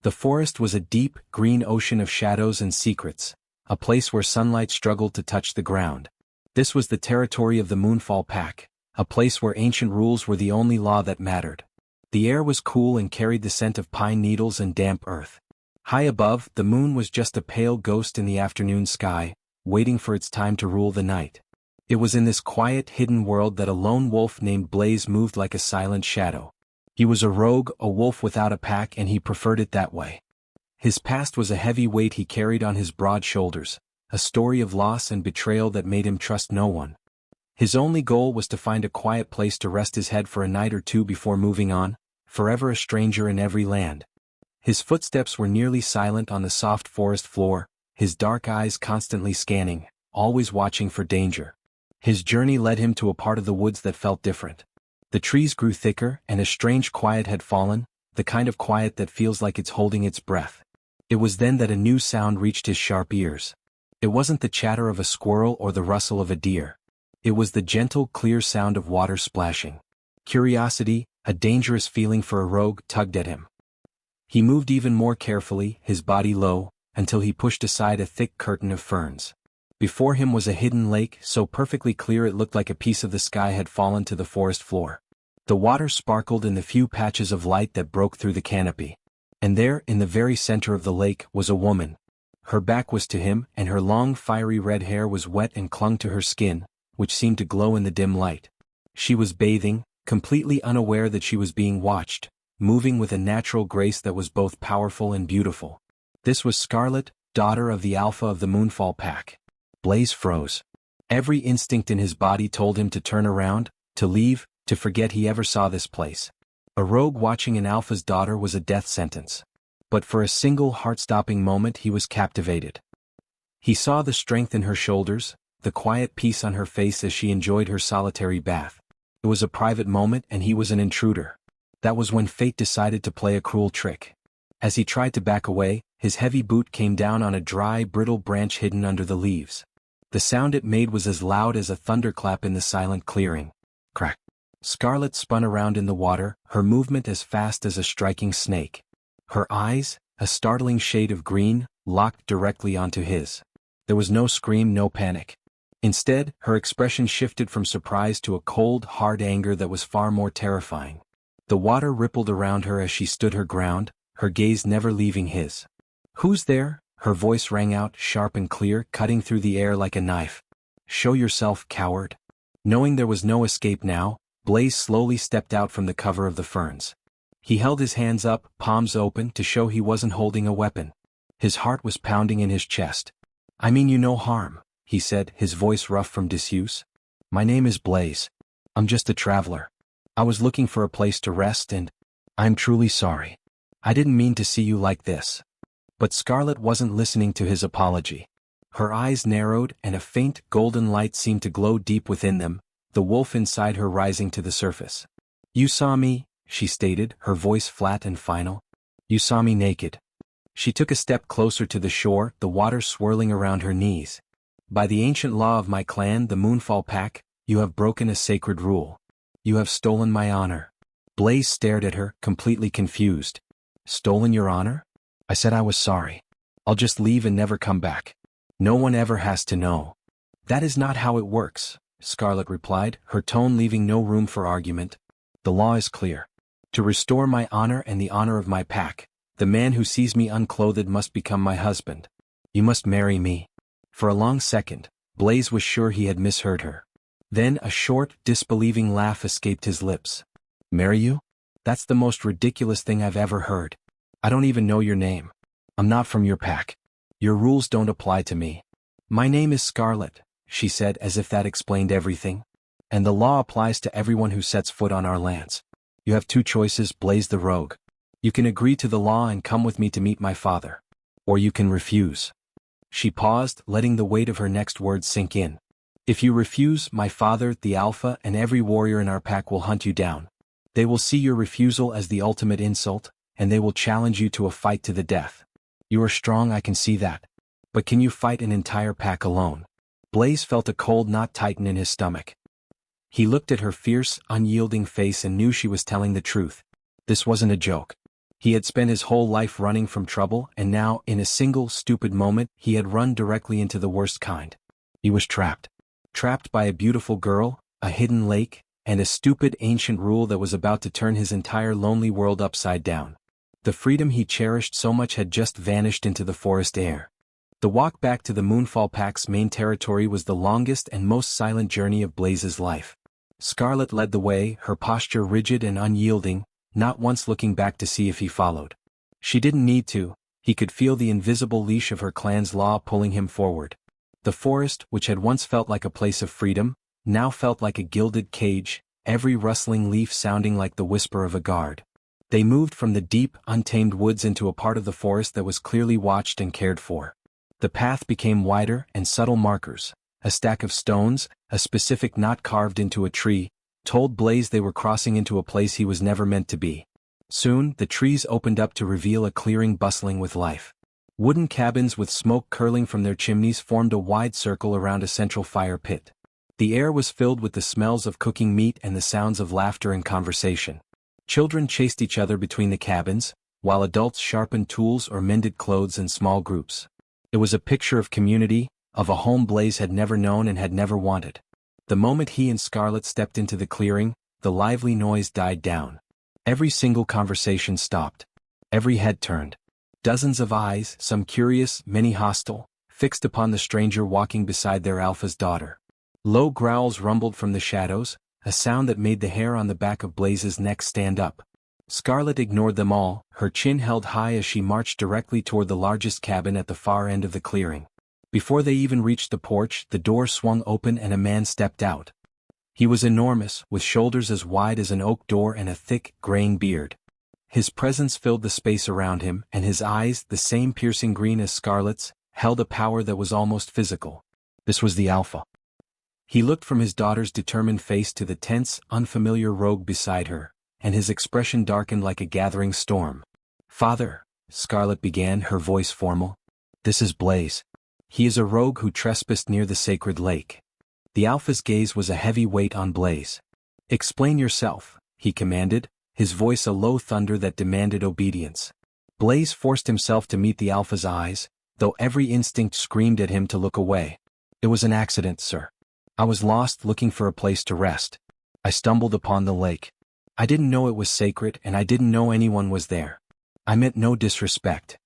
The forest was a deep, green ocean of shadows and secrets, a place where sunlight struggled to touch the ground. This was the territory of the Moonfall Pack, a place where ancient rules were the only law that mattered. The air was cool and carried the scent of pine needles and damp earth. High above, the moon was just a pale ghost in the afternoon sky, waiting for its time to rule the night. It was in this quiet, hidden world that a lone wolf named Blaze moved like a silent shadow. He was a rogue, a wolf without a pack, and he preferred it that way. His past was a heavy weight he carried on his broad shoulders, a story of loss and betrayal that made him trust no one. His only goal was to find a quiet place to rest his head for a night or two before moving on, forever a stranger in every land. His footsteps were nearly silent on the soft forest floor, his dark eyes constantly scanning, always watching for danger. His journey led him to a part of the woods that felt different. The trees grew thicker, and a strange quiet had fallen, the kind of quiet that feels like it's holding its breath. It was then that a new sound reached his sharp ears. It wasn't the chatter of a squirrel or the rustle of a deer. It was the gentle, clear sound of water splashing. Curiosity, a dangerous feeling for a rogue, tugged at him. He moved even more carefully, his body low, until he pushed aside a thick curtain of ferns. Before him was a hidden lake, so perfectly clear it looked like a piece of the sky had fallen to the forest floor. The water sparkled in the few patches of light that broke through the canopy. And there, in the very center of the lake, was a woman. Her back was to him, and her long fiery red hair was wet and clung to her skin, which seemed to glow in the dim light. She was bathing, completely unaware that she was being watched, moving with a natural grace that was both powerful and beautiful. This was Scarlett, daughter of the Alpha of the Moonfall Pack. Blaze froze. Every instinct in his body told him to turn around, to leave, to forget he ever saw this place. A rogue watching an Alpha's daughter was a death sentence. But for a single heart-stopping moment he was captivated. He saw the strength in her shoulders, the quiet peace on her face as she enjoyed her solitary bath. It was a private moment and he was an intruder. That was when fate decided to play a cruel trick. As he tried to back away, his heavy boot came down on a dry, brittle branch hidden under the leaves. The sound it made was as loud as a thunderclap in the silent clearing. Crack. Scarlett spun around in the water, her movement as fast as a striking snake. Her eyes, a startling shade of green, locked directly onto his. There was no scream, no panic. Instead, her expression shifted from surprise to a cold, hard anger that was far more terrifying. The water rippled around her as she stood her ground, her gaze never leaving his. "Who's there?" Her voice rang out, sharp and clear, cutting through the air like a knife. "Show yourself, coward." Knowing there was no escape now, Blaze slowly stepped out from the cover of the ferns. He held his hands up, palms open, to show he wasn't holding a weapon. His heart was pounding in his chest. "I mean you no harm," he said, his voice rough from disuse. "My name is Blaze. I'm just a traveler. I was looking for a place to rest and I'm truly sorry. I didn't mean to see you like this." But Scarlett wasn't listening to his apology. Her eyes narrowed and a faint, golden light seemed to glow deep within them, the wolf inside her rising to the surface. "You saw me," she stated, her voice flat and final. "You saw me naked." She took a step closer to the shore, the water swirling around her knees. "By the ancient law of my clan, the Moonfall Pack, you have broken a sacred rule. You have stolen my honor." Blaze stared at her, completely confused. "Stolen your honor?" "I said I was sorry. I'll just leave and never come back. No one ever has to know." "That is not how it works," Scarlett replied, her tone leaving no room for argument. "The law is clear. To restore my honor and the honor of my pack, the man who sees me unclothed must become my husband. You must marry me." For a long second, Blaze was sure he had misheard her. Then a short, disbelieving laugh escaped his lips. "Marry you? That's the most ridiculous thing I've ever heard. I don't even know your name. I'm not from your pack. Your rules don't apply to me." "My name is Scarlett," she said as if that explained everything. "And the law applies to everyone who sets foot on our lands. You have two choices," blazed the rogue. "You can agree to the law and come with me to meet my father. Or you can refuse." She paused, letting the weight of her next words sink in. "If you refuse, my father, the Alpha, and every warrior in our pack will hunt you down. They will see your refusal as the ultimate insult, and they will challenge you to a fight to the death. You are strong, I can see that. But can you fight an entire pack alone?" Blaze felt a cold knot tighten in his stomach. He looked at her fierce, unyielding face and knew she was telling the truth. This wasn't a joke. He had spent his whole life running from trouble, and now, in a single stupid moment, he had run directly into the worst kind. He was trapped. Trapped by a beautiful girl, a hidden lake, and a stupid ancient rule that was about to turn his entire lonely world upside down. The freedom he cherished so much had just vanished into the forest air. The walk back to the Moonfall Pack's main territory was the longest and most silent journey of Blaze's life. Scarlett led the way, her posture rigid and unyielding, not once looking back to see if he followed. She didn't need to. He could feel the invisible leash of her clan's law pulling him forward. The forest, which had once felt like a place of freedom, now felt like a gilded cage, every rustling leaf sounding like the whisper of a guard. They moved from the deep, untamed woods into a part of the forest that was clearly watched and cared for. The path became wider, and subtle markers, a stack of stones, a specific knot carved into a tree, told Blaze they were crossing into a place he was never meant to be. Soon, the trees opened up to reveal a clearing bustling with life. Wooden cabins with smoke curling from their chimneys formed a wide circle around a central fire pit. The air was filled with the smells of cooking meat and the sounds of laughter and conversation. Children chased each other between the cabins, while adults sharpened tools or mended clothes in small groups. It was a picture of community, of a home Blaze had never known and had never wanted. The moment he and Scarlett stepped into the clearing, the lively noise died down. Every single conversation stopped. Every head turned. Dozens of eyes, some curious, many hostile, fixed upon the stranger walking beside their alpha's daughter. Low growls rumbled from the shadows, a sound that made the hair on the back of Blaze's neck stand up. Scarlett ignored them all, her chin held high as she marched directly toward the largest cabin at the far end of the clearing. Before they even reached the porch, the door swung open and a man stepped out. He was enormous, with shoulders as wide as an oak door and a thick, graying beard. His presence filled the space around him, and his eyes, the same piercing green as Scarlett's, held a power that was almost physical. This was the Alpha. He looked from his daughter's determined face to the tense, unfamiliar rogue beside her, and his expression darkened like a gathering storm. "Father," Scarlett began, her voice formal. "This is Blaze. He is a rogue who trespassed near the sacred lake." The Alpha's gaze was a heavy weight on Blaze. "Explain yourself," he commanded, his voice a low thunder that demanded obedience. Blaze forced himself to meet the Alpha's eyes, though every instinct screamed at him to look away. "It was an accident, sir. I was lost looking for a place to rest. I stumbled upon the lake. I didn't know it was sacred and I didn't know anyone was there. I meant no disrespect."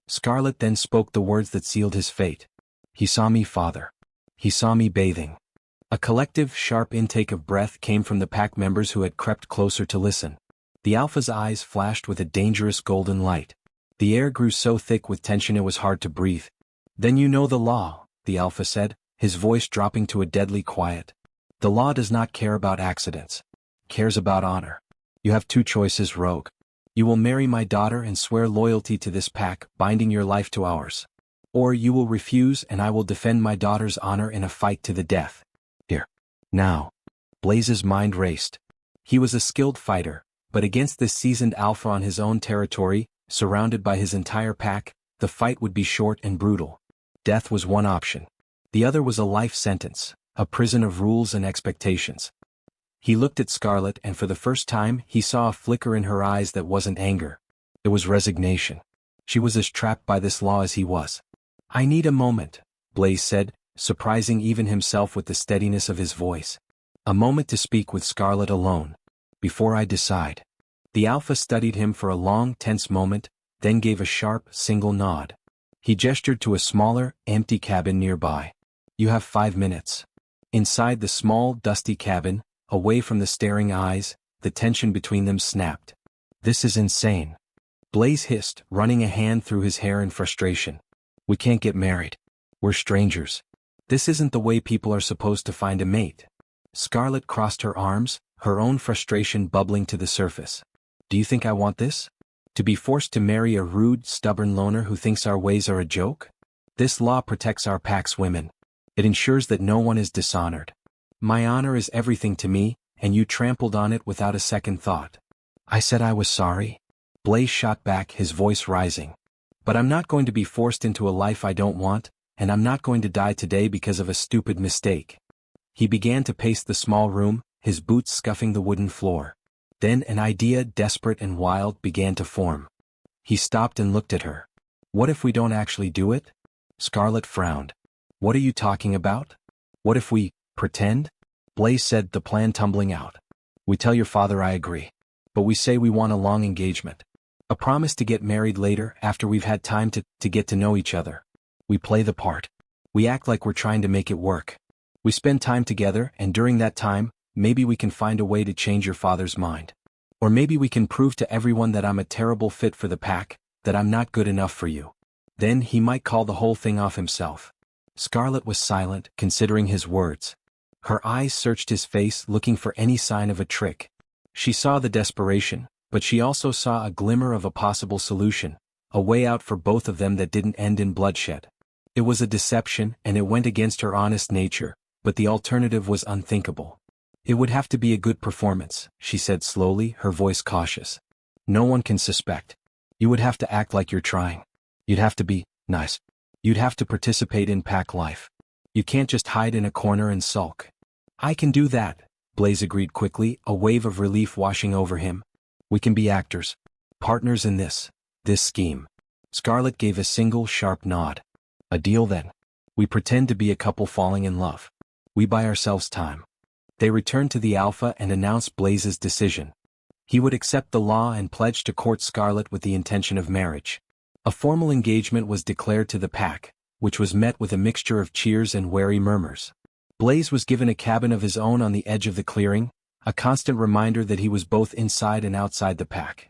Scarlett then spoke the words that sealed his fate. "He saw me, father. He saw me bathing." A collective, sharp intake of breath came from the pack members who had crept closer to listen. The Alpha's eyes flashed with a dangerous golden light. The air grew so thick with tension it was hard to breathe. "Then you know the law," the Alpha said, his voice dropping to a deadly quiet. "The law does not care about accidents. It cares about honor. You have two choices, rogue. You will marry my daughter and swear loyalty to this pack, binding your life to ours. Or you will refuse and I will defend my daughter's honor in a fight to the death. Here. Now." Blaze's mind raced. He was a skilled fighter, but against this seasoned Alpha on his own territory, surrounded by his entire pack, the fight would be short and brutal. Death was one option. The other was a life sentence, a prison of rules and expectations. He looked at Scarlett and for the first time he saw a flicker in her eyes that wasn't anger. It was resignation. She was as trapped by this law as he was. "I need a moment," Blaze said, surprising even himself with the steadiness of his voice. "A moment to speak with Scarlett alone. Before I decide." The Alpha studied him for a long, tense moment, then gave a sharp, single nod. He gestured to a smaller, empty cabin nearby. "You have 5 minutes." Inside the small, dusty cabin, away from the staring eyes, the tension between them snapped. "This is insane," Blaze hissed, running a hand through his hair in frustration. "We can't get married. We're strangers. This isn't the way people are supposed to find a mate." Scarlett crossed her arms, her own frustration bubbling to the surface. "Do you think I want this? To be forced to marry a rude, stubborn loner who thinks our ways are a joke? This law protects our pack's women. It ensures that no one is dishonored. My honor is everything to me, and you trampled on it without a second thought." "I said I was sorry." Blaze shot back, his voice rising. "But I'm not going to be forced into a life I don't want, and I'm not going to die today because of a stupid mistake." He began to pace the small room, his boots scuffing the wooden floor. Then an idea, desperate and wild, began to form. He stopped and looked at her. What if we don't actually do it? Scarlett frowned. What are you talking about? What if we pretend? Blaze said, the plan tumbling out. We tell your father I agree. But we say we want a long engagement. A promise to get married later after we've had time to get to know each other. We play the part. We act like we're trying to make it work. We spend time together, and during that time, maybe we can find a way to change your father's mind. Or maybe we can prove to everyone that I'm a terrible fit for the pack, that I'm not good enough for you. Then he might call the whole thing off himself. Scarlett was silent, considering his words. Her eyes searched his face, looking for any sign of a trick. She saw the desperation, but she also saw a glimmer of a possible solution, a way out for both of them that didn't end in bloodshed. It was a deception, and it went against her honest nature, but the alternative was unthinkable. It would have to be a good performance, she said slowly, her voice cautious. No one can suspect. You would have to act like you're trying. You'd have to be nice. You'd have to participate in pack life. You can't just hide in a corner and sulk. I can do that, Blaze agreed quickly, a wave of relief washing over him. We can be actors. Partners in this scheme. Scarlett gave a single sharp nod. A deal then. We pretend to be a couple falling in love. We buy ourselves time. They returned to the Alpha and announced Blaze's decision. He would accept the law and pledge to court Scarlett with the intention of marriage. A formal engagement was declared to the pack, which was met with a mixture of cheers and wary murmurs. Blaze was given a cabin of his own on the edge of the clearing, a constant reminder that he was both inside and outside the pack.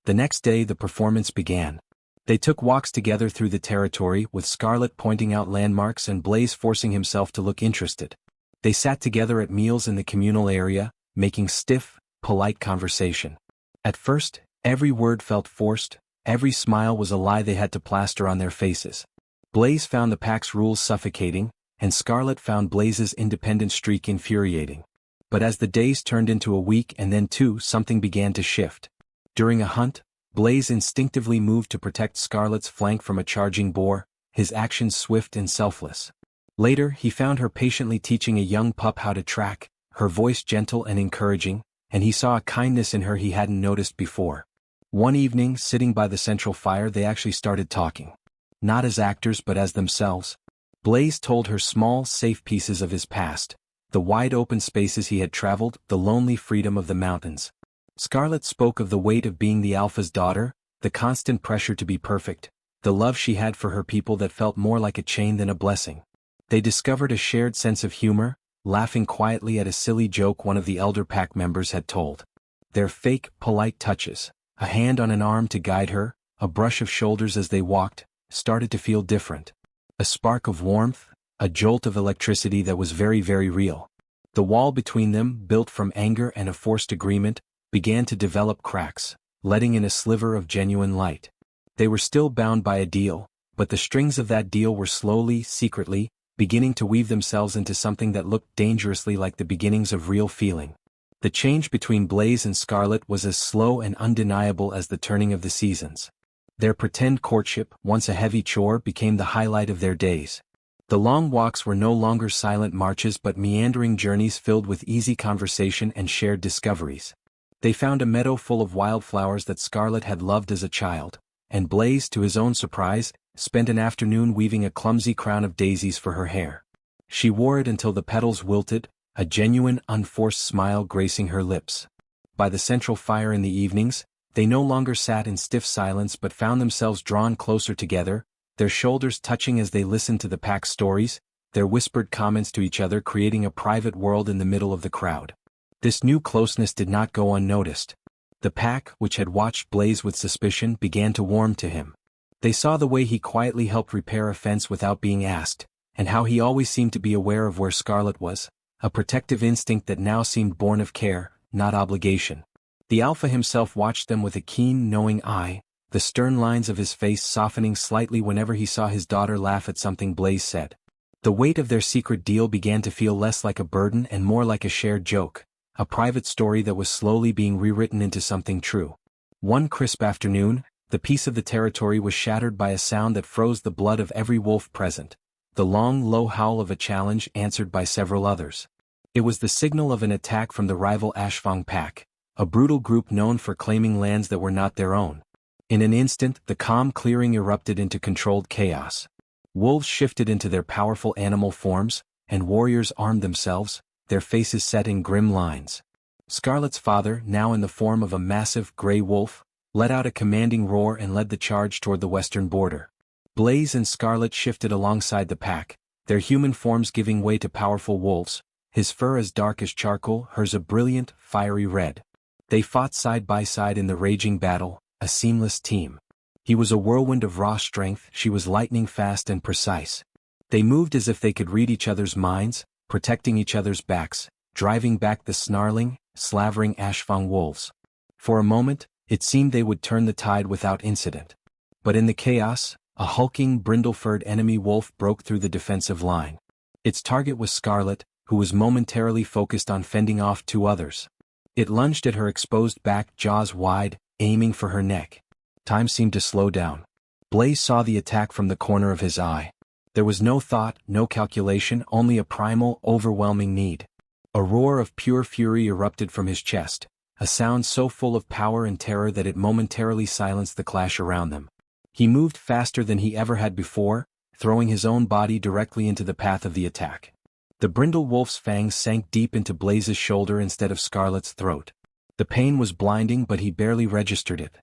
The next day the performance began. They took walks together through the territory, with Scarlett pointing out landmarks and Blaze forcing himself to look interested. They sat together at meals in the communal area, making stiff, polite conversation. At first, every word felt forced, every smile was a lie they had to plaster on their faces. Blaze found the pack's rules suffocating, and Scarlett found Blaze's independent streak infuriating. But as the days turned into a week and then two, something began to shift. During a hunt, Blaze instinctively moved to protect Scarlett's flank from a charging boar, his actions swift and selfless. Later, he found her patiently teaching a young pup how to track, her voice gentle and encouraging, and he saw a kindness in her he hadn't noticed before. One evening, sitting by the central fire, they actually started talking. Not as actors but as themselves. Blaze told her small, safe pieces of his past, the wide open spaces he had traveled, the lonely freedom of the mountains. Scarlett spoke of the weight of being the Alpha's daughter, the constant pressure to be perfect, the love she had for her people that felt more like a chain than a blessing. They discovered a shared sense of humor, laughing quietly at a silly joke one of the elder pack members had told. Their fake, polite touches, a hand on an arm to guide her, a brush of shoulders as they walked, started to feel different. A spark of warmth, a jolt of electricity that was very, very real. The wall between them, built from anger and a forced agreement, began to develop cracks, letting in a sliver of genuine light. They were still bound by a deal, but the strings of that deal were slowly, secretly, beginning to weave themselves into something that looked dangerously like the beginnings of real feeling. The change between Blaze and Scarlett was as slow and undeniable as the turning of the seasons. Their pretend courtship, once a heavy chore, became the highlight of their days. The long walks were no longer silent marches but meandering journeys filled with easy conversation and shared discoveries. They found a meadow full of wildflowers that Scarlett had loved as a child, and Blaze, to his own surprise, spent an afternoon weaving a clumsy crown of daisies for her hair. She wore it until the petals wilted, a genuine, unforced smile gracing her lips. By the central fire in the evenings, they no longer sat in stiff silence but found themselves drawn closer together, their shoulders touching as they listened to the pack's stories, their whispered comments to each other creating a private world in the middle of the crowd. This new closeness did not go unnoticed. The pack, which had watched Blaze with suspicion, began to warm to him. They saw the way he quietly helped repair a fence without being asked, and how he always seemed to be aware of where Scarlett was, a protective instinct that now seemed born of care, not obligation. The Alpha himself watched them with a keen, knowing eye, the stern lines of his face softening slightly whenever he saw his daughter laugh at something Blaze said. The weight of their secret deal began to feel less like a burden and more like a shared joke, a private story that was slowly being rewritten into something true. One crisp afternoon, the peace of the territory was shattered by a sound that froze the blood of every wolf present, the long, low howl of a challenge answered by several others. It was the signal of an attack from the rival Ashfang pack, a brutal group known for claiming lands that were not their own. In an instant, the calm clearing erupted into controlled chaos. Wolves shifted into their powerful animal forms, and warriors armed themselves, their faces set in grim lines. Scarlett's father, now in the form of a massive gray wolf, let out a commanding roar and led the charge toward the western border. Blaze and Scarlett shifted alongside the pack, their human forms giving way to powerful wolves, his fur as dark as charcoal, hers a brilliant, fiery red. They fought side by side in the raging battle, a seamless team. He was a whirlwind of raw strength, she was lightning fast and precise. They moved as if they could read each other's minds, protecting each other's backs, driving back the snarling, slavering Ashfang wolves. For a moment, it seemed they would turn the tide without incident. But in the chaos, a hulking, brindle-furred enemy wolf broke through the defensive line. Its target was Scarlett, who was momentarily focused on fending off two others. It lunged at her exposed back, jaws wide, aiming for her neck. Time seemed to slow down. Blaze saw the attack from the corner of his eye. There was no thought, no calculation, only a primal, overwhelming need. A roar of pure fury erupted from his chest, a sound so full of power and terror that it momentarily silenced the clash around them. He moved faster than he ever had before, throwing his own body directly into the path of the attack. The brindle wolf's fangs sank deep into Blaze's shoulder instead of Scarlett's throat. The pain was blinding, but he barely registered it.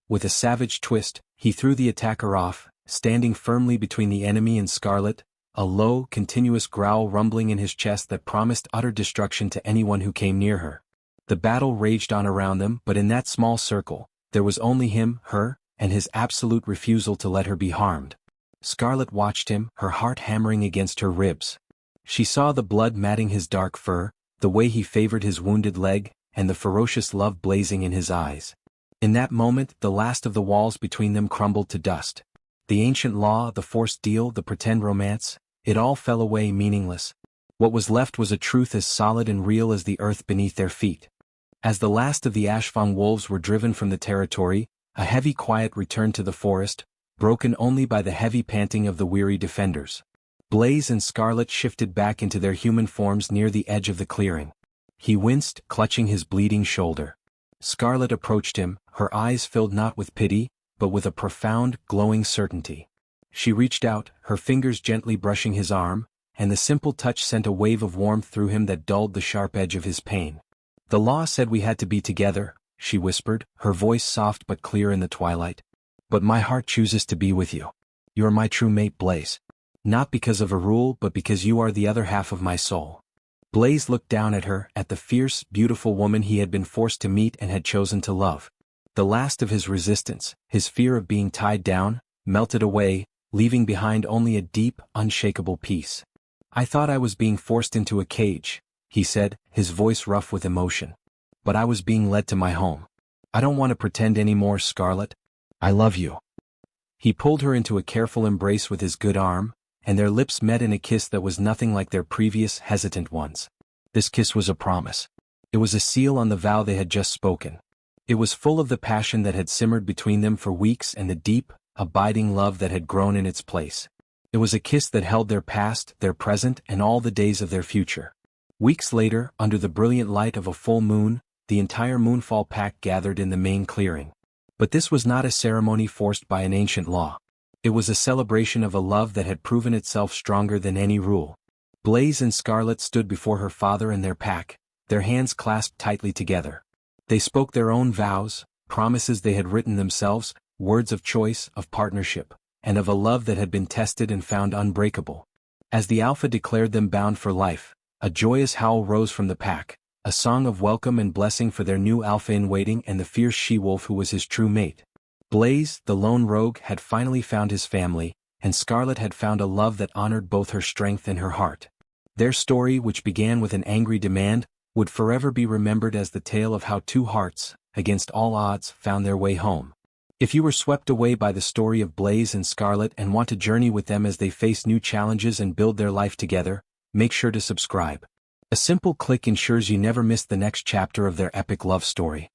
With a savage twist, he threw the attacker off, standing firmly between the enemy and Scarlett, a low, continuous growl rumbling in his chest that promised utter destruction to anyone who came near her. The battle raged on around them, but in that small circle, there was only him, her, and his absolute refusal to let her be harmed. Scarlett watched him, her heart hammering against her ribs. She saw the blood matting his dark fur, the way he favored his wounded leg, and the ferocious love blazing in his eyes. In that moment, the last of the walls between them crumbled to dust. The ancient law, the forced deal, the pretend romance, it all fell away meaningless. What was left was a truth as solid and real as the earth beneath their feet. As the last of the Ashfang wolves were driven from the territory, a heavy quiet returned to the forest, broken only by the heavy panting of the weary defenders. Blaze and Scarlett shifted back into their human forms near the edge of the clearing. He winced, clutching his bleeding shoulder. Scarlett approached him, her eyes filled not with pity, but with a profound, glowing certainty. She reached out, her fingers gently brushing his arm, and the simple touch sent a wave of warmth through him that dulled the sharp edge of his pain. "The law said we had to be together," she whispered, her voice soft but clear in the twilight. "But my heart chooses to be with you. You are my true mate, Blaze. Not because of a rule, but because you are the other half of my soul." Blaze looked down at her, at the fierce, beautiful woman he had been forced to meet and had chosen to love. The last of his resistance, his fear of being tied down, melted away, leaving behind only a deep, unshakable peace. "I thought I was being forced into a cage," he said, his voice rough with emotion. "But I was being led to my home. I don't want to pretend anymore, Scarlett. I love you." He pulled her into a careful embrace with his good arm, and their lips met in a kiss that was nothing like their previous, hesitant ones. This kiss was a promise. It was a seal on the vow they had just spoken. It was full of the passion that had simmered between them for weeks and the deep, abiding love that had grown in its place. It was a kiss that held their past, their present, and all the days of their future. Weeks later, under the brilliant light of a full moon, the entire Moonfall pack gathered in the main clearing. But this was not a ceremony forced by an ancient law. It was a celebration of a love that had proven itself stronger than any rule. Blaze and Scarlett stood before her father and their pack, their hands clasped tightly together. They spoke their own vows, promises they had written themselves, words of choice, of partnership, and of a love that had been tested and found unbreakable. As the Alpha declared them bound for life, a joyous howl rose from the pack, a song of welcome and blessing for their new Alpha in waiting and the fierce she-wolf who was his true mate. Blaze, the lone rogue, had finally found his family, and Scarlett had found a love that honored both her strength and her heart. Their story, which began with an angry demand, would forever be remembered as the tale of how two hearts, against all odds, found their way home. If you were swept away by the story of Blaze and Scarlett and want to journey with them as they face new challenges and build their life together, make sure to subscribe. A simple click ensures you never miss the next chapter of their epic love story.